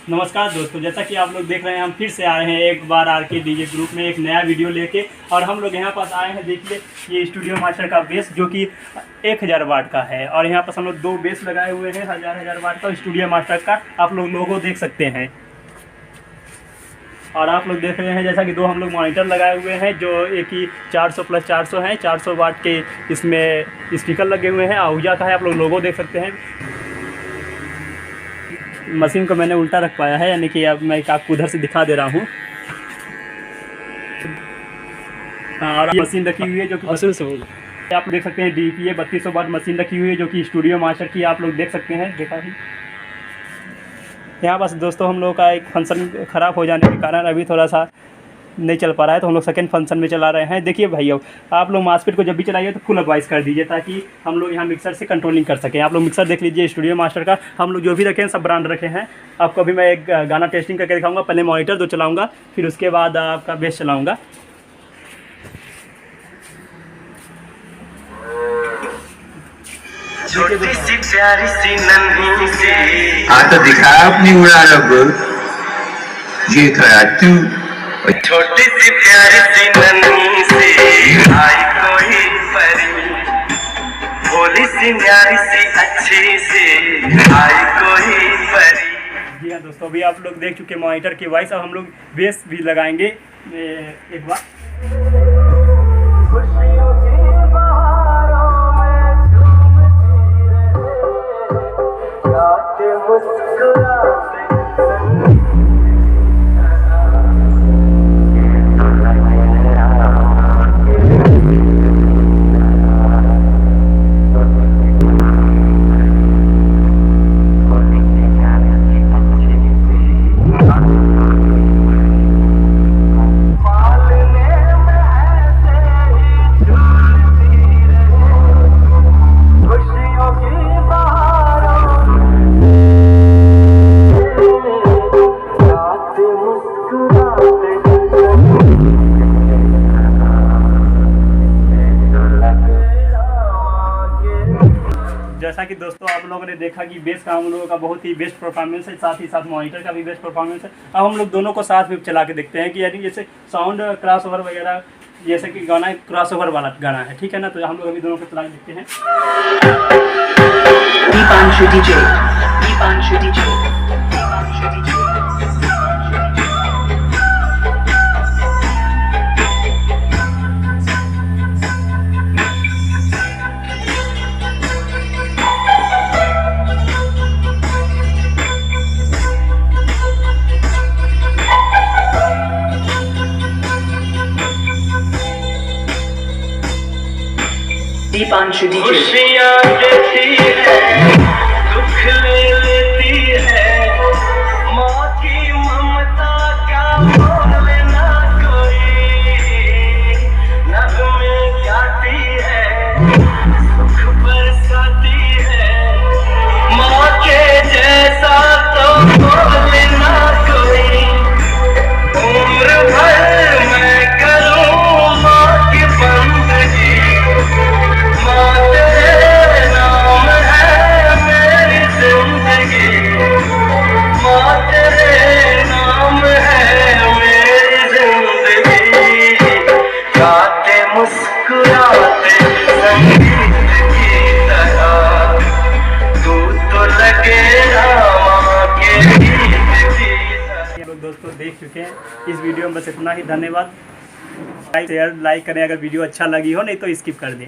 नमस्कार दोस्तों, जैसा कि आप लोग देख रहे हैं हम फिर से आए हैं एक बार आर के डीजे ग्रुप में एक नया वीडियो लेके। और हम लोग यहाँ पास आए हैं, देखिए ये स्टूडियो मास्टर का बेस जो कि 1000 वाट का है। और यहाँ पास हम लोग 2 बेस लगाए हुए हैं 1000 वाट का स्टूडियो मास्टर का। आप लोग लोगो देख सकते हैं। और आप लोग देख रहे हैं जैसा कि 2 हम लोग मॉनिटर लगाए हुए हैं जो एक ही 400+400 हैं। 400 वाट के इसमें स्पीकर लगे हुए हैं। आहूजा का है, आप लोग लोगो देख सकते हैं। मशीन को मैंने उल्टा रख पाया है, यानी कि अब मैं आपको उधर से दिखा दे रहा हूँ। और मशीन रखी हुई है जो कि आप देख सकते हैं DPA 3200 वाट मशीन रखी हुई है जो कि स्टूडियो मास्टर की आप लोग देख सकते हैं। देखा ही यहाँ बस दोस्तों हम लोग का एक फंक्शन ख़राब हो जाने के कारण अभी थोड़ा सा नहीं चल पा रहा है, तो हम लोग सेकंड फंक्शन में चला रहे हैं। देखिए भैया, आप लोग मास्फेट को जब भी चलाइए तो फुल वॉइस कर दीजिए ताकि हम लोग यहाँ मिक्सर से कंट्रोलिंग कर सकें। आप लोग मिक्सर देख लीजिए स्टूडियो मास्टर का। हम लोग जो भी रखे हैं सब ब्रांड रखे हैं। आपको अभी मैं एक गाना टेस्टिंग करके दिखाऊंगा। पहले मॉनिटर 2 चलाऊँगा, फिर उसके बाद आपका बेस चलाऊँगा। छोटी सी प्यारी सी नन्ही सी हाँ तो दिखा अपनी उड़ा रब ये थोड़ा तू छोटी सी प्यारी सी नन्ही सी आई कोई परी, भोली सी न्यारी सी अच्छी सी आई कोई परी। जी हाँ दोस्तों, अभी आप लोग देख चुके मॉनिटर की वॉइस। अब हम लोग बेस भी लगाएंगे एक बार। जैसा कि दोस्तों आप लोगों ने देखा कि बेस का हम लोगों का बहुत ही बेस्ट परफॉर्मेंस है, साथ ही साथ मॉनिटर का भी बेस्ट परफॉर्मेंस है। अब हम लोग दोनों को साथ में चला के देखते हैं कि यानी जैसे साउंड क्रॉस ओवर वगैरह, जैसे कि गाना क्रॉस ओवर वाला गाना है, ठीक है ना। तो हम लोग अभी दोनों को चला के देखते हैं। Deepanshu DJ, Deepanshu DJ, Deepanshu DJ. Deepanshu DJ. खुशियाँ देती है, दुख ले लेती है, माँ की ममता का मोल ना कोई, नगमे गाती है, सुख बरसाती है, माँ के जैसा तो मोल ना कोई। उम्र भर मैं करूँ माँ की बंदगी, मुस्कुराते संगीत की तरह तू तो लगे रामा के गीत की तरह। लोग दोस्तों देख चुके हैं इस वीडियो में, बस इतना ही। धन्यवाद। लाइक करें अगर वीडियो अच्छा लगी हो, नहीं तो स्किप कर दें।